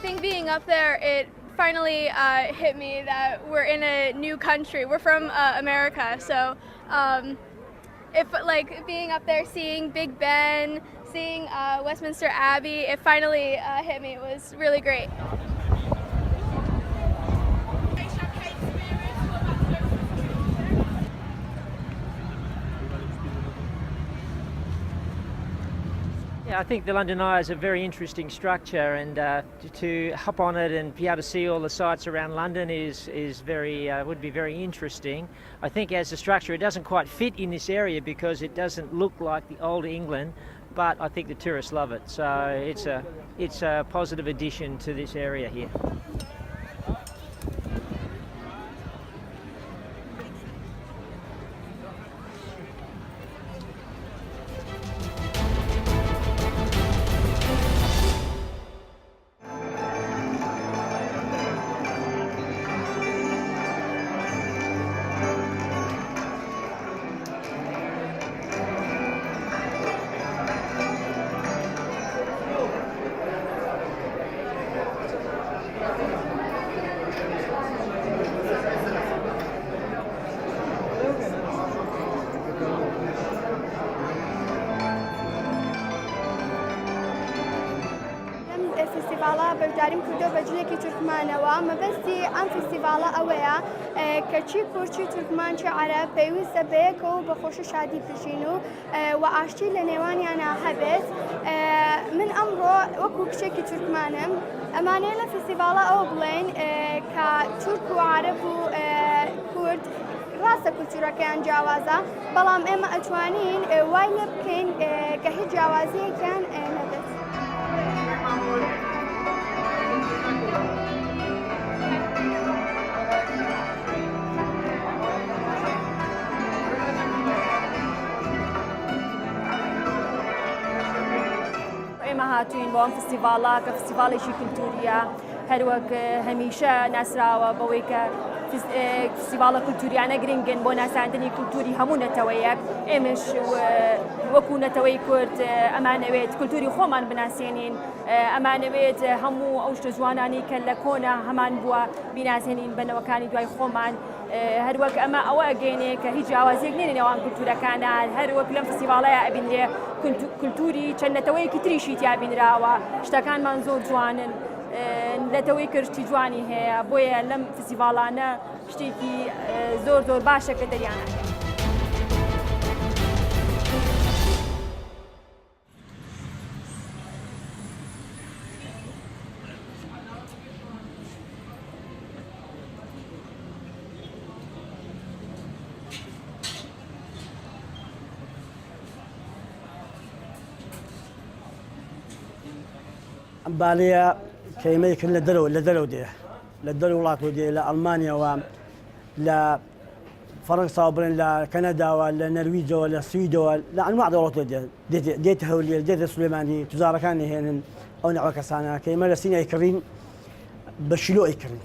think being up there, it finally hit me that we're in a new country. We're from America, so if like being up there, seeing Big Ben, seeing Westminster Abbey, it finally hit me. It was really great. Yeah, I think the London Eye is a very interesting structure, and to hop on it and be able to see all the sights around London is very would be very interesting. I think as a structure it doesn't quite fit in this area because it doesn't look like the old England, but I think the tourists love it, so it's a positive addition to this area here. فستیڤاڵە بەشداریم کردو بە جلێکی تورکمانەوە مەبەستی ئەم فستیڤاڵە ئەوەیە کە چی کورد چی تورکمان چی عەرەب پێویستە بەیەکەوە بە خۆشی شادی بژین و ئاشتی لە نێوانیانە هەبێت. من ئەمڕۆ وەکو کچێکی تورکمانم ئەمانەیە لە فستیڤاڵە ئەوە بڵێن کە تورک و عەرەب و کورد ڕاستە کولتورەکەیان جیاوازە، بەڵام ئێمە ئەتوانین وای لێ بکەین کە هیچ جیاوازیەکیان نەبێت. ئێمە هاتوین بۆ ئەم فستیڤاڵە کە فستیڤاڵێکی کولتوریە، هەروەک هەمیشە ناسراوە بەوەی کە فستیڤاڵە کولتوریانە گرنگن بۆ ناساندنی کولتوری هەموو نەتەوەیەک. ئێمەش وەکو نەتەوەی کورد ئەمانەوێت کولتوری خۆمان بناسێنین، ئەمانەوێت هەموو ئەو شتە جوانانی کە لە کۆنا هەمان بووە بیناسێنین بەنەوەکانی دوای خۆمان. هەروەک ئەمە ئەوە ئەگەینێ کە هیچ جیاوازیەک نێنە نێوان کولتورەکانە، هەروەک لەم فستیڤاڵەیە ئەبینرێ کولتوری چەند نەتەوەیەکی تریشی تیابینراوە، شتەکانمان زۆر جوانن، نەتەوەی کردی جوانی هەیە، بۆیە لەم فستیڤاڵانە شتێکی زۆر زۆر باشە کە دەریانەکە. بالية كيما يمكن لدلو دي لدلو ولاكو دي لألمانيا ولا فرنسا وبرين لا كندا ولا النرويج ولا السويد ولا أنواع دولات ديت هولي ديت سليماني تزاركاني هنا أو نعوك سنة كيما لسينا يكرين بشلو يكرين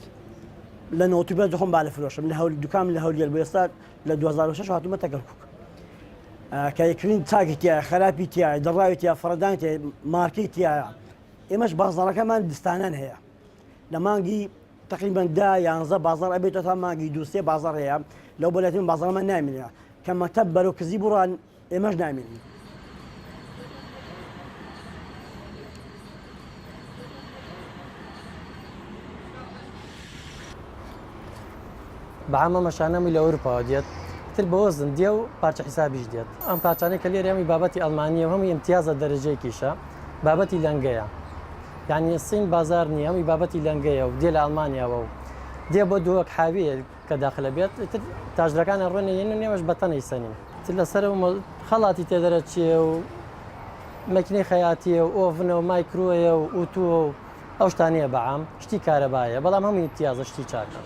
لأنه تبى دخون بالفلوس من هول الدكان من هول البيستات ل2006 هاتوا ما تقلكوك كيكرين تاكتيا خرابيتيا درايتيا فردانتيا ماركيتيا إيماش بازار كمان دستانان هي لمانجي تقريبا دا ينزل بازار أبي تطلع مانجي دوسي بازار هي لو بلاتين بازار ما نعمل يعني كما تبروا كزيبوران إيماش نعمل بعمر مشانا من أوروبا ديت تل بوزن ديو بارش حسابي جديد أم بارشاني كلير يامي بابتي ألمانيا وهم امتياز الدرجة كيشا بابتي لانجيا يعني الصين بازار نيامي بابتي لانجيا وديال ألمانيا و دي بدوك حاوية كداخل بيت تاجركان الروني ينني مش بطني سنين تلا سرو خلاطي تدرت شيء وماكينة خياطية وأوفن ومايكروية وأوتو أوش تانية بعام شتي كهربائية بلا هم امتياز شتي شاكا